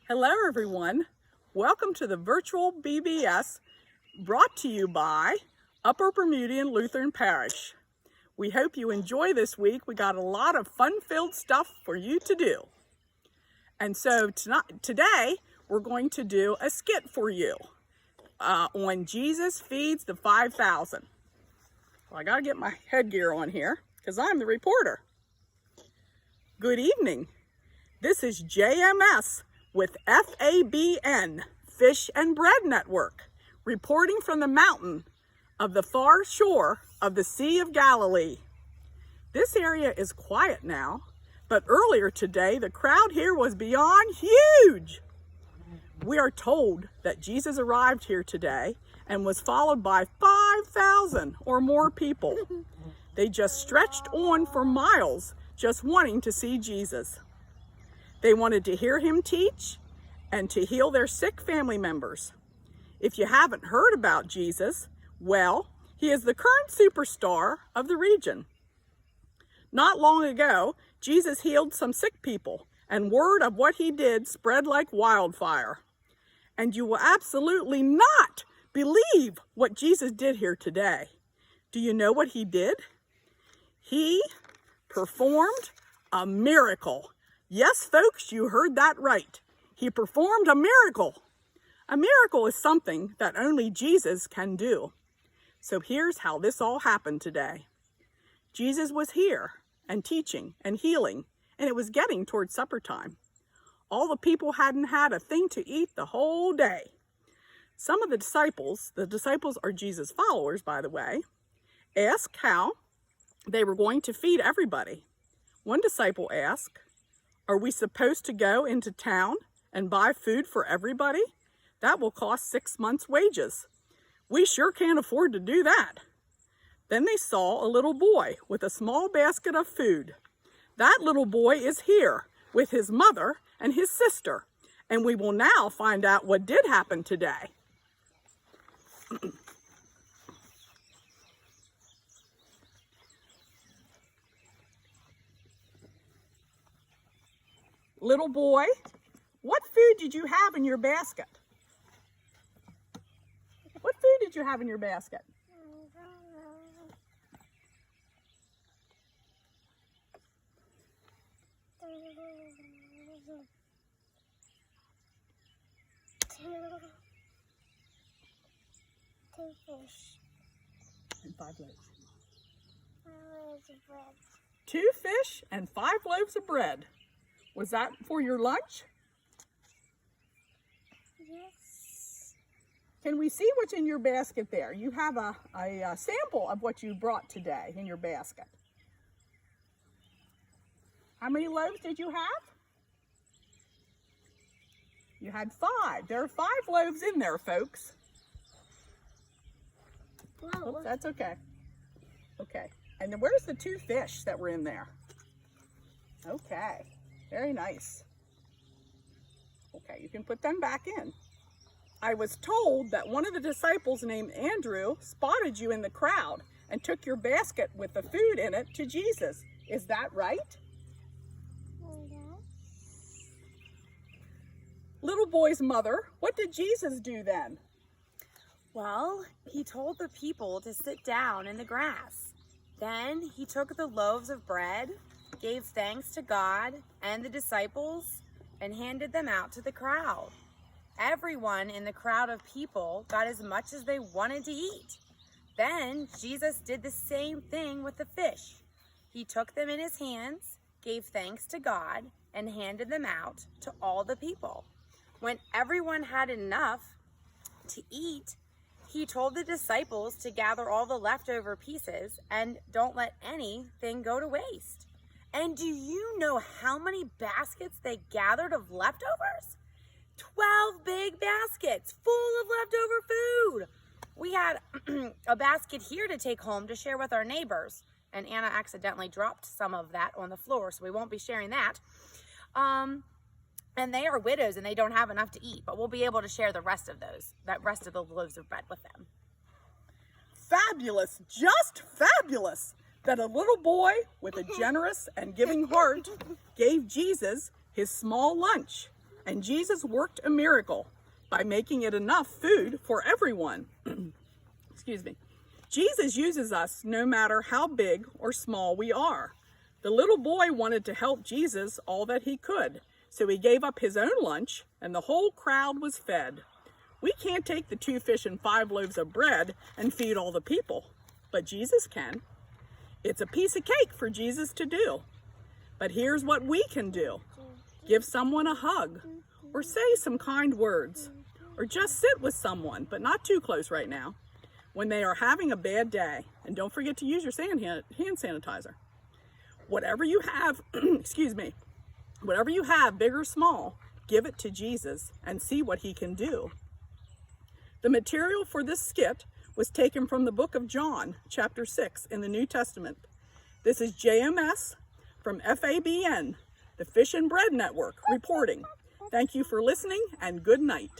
Hello everyone, welcome to the virtual VBS brought to you by Upper Bermudian Lutheran Parish. We hope you enjoy this week. We got a lot of fun-filled stuff for you to do. And so today we're going to do a skit for you on Jesus Feeds the 5,000. Well, I gotta get my headgear on here because I'm the reporter. Good evening. This is JMS with FABN, Fish and Bread Network, reporting from the mountain of the far shore of the Sea of Galilee. This area is quiet now, but earlier today the crowd here was beyond huge. We are told that Jesus arrived here today and was followed by 5,000 or more people. They just stretched on for miles just wanting to see Jesus. They wanted to hear him teach and to heal their sick family members. If you haven't heard about Jesus, well, he is the current superstar of the region. Not long ago, Jesus healed some sick people, and word of what he did spread like wildfire. And you will absolutely not believe what Jesus did here today. Do you know what he did? He performed a miracle. Yes, folks, you heard that right. He performed a miracle. A miracle is something that only Jesus can do. So here's how this all happened today. Jesus was here and teaching and healing, and it was getting toward supper time. All the people hadn't had a thing to eat the whole day. Some of the disciples are Jesus' followers, by the way, asked how they were going to feed everybody. One disciple asked, "Are we supposed to go into town and buy food for everybody? That will cost 6 months' wages. We sure can't afford to do that." Then they saw a little boy with a small basket of food. That little boy is here with his mother and his sister, and we will now find out what did happen today. Little boy, what food did you have in your basket? What food did you have in your basket? Two fish. And 5 loaves. 5 loaves of bread. 2 fish and 5 loaves of bread. Was that for your lunch? Yes. Can we see what's in your basket there? You have a sample of what you brought today in your basket. How many loaves did you have? You had 5. There are 5 loaves in there, folks. Whoa. Oops, that's okay. Okay. And then where's the 2 fish that were in there? Okay. Very nice. Okay, you can put them back in. I was told that one of the disciples named Andrew spotted you in the crowd and took your basket with the food in it to Jesus. Is that right? Yes. Little boy's mother, what did Jesus do then? Well, he told the people to sit down in the grass. Then he took the loaves of bread, gave thanks to God and the disciples, and handed them out to the crowd. Everyone in the crowd of people got as much as they wanted to eat. Then Jesus did the same thing with the fish. He took them in his hands, gave thanks to God, and handed them out to all the people. When everyone had enough to eat, he told the disciples to gather all the leftover pieces and don't let anything go to waste. And do you know how many baskets they gathered of leftovers? 12 big baskets full of leftover food. We had a basket here to take home to share with our neighbors. And Anna accidentally dropped some of that on the floor, so we won't be sharing that. And they are widows and they don't have enough to eat, but we'll be able to share the rest of that rest of the loaves of bread with them. Fabulous, just fabulous, that a little boy with a generous and giving heart gave Jesus his small lunch. And Jesus worked a miracle by making it enough food for everyone. Excuse me. Jesus uses us no matter how big or small we are. The little boy wanted to help Jesus all that he could, so he gave up his own lunch, and the whole crowd was fed. We can't take the 2 fish and 5 loaves of bread and feed all the people, but Jesus can. It's a piece of cake for Jesus to do. But here's what we can do. Give someone a hug, or say some kind words, or just sit with someone, but not too close right now, when they are having a bad day. And don't forget to use your hand sanitizer. Whatever you have, excuse me, whatever you have, big or small, give it to Jesus and see what he can do. The material for this skit was taken from the book of John, chapter 6 in the New Testament. This is JMS from FABN, the Fish and Bread Network, reporting. Thank you for listening, and good night.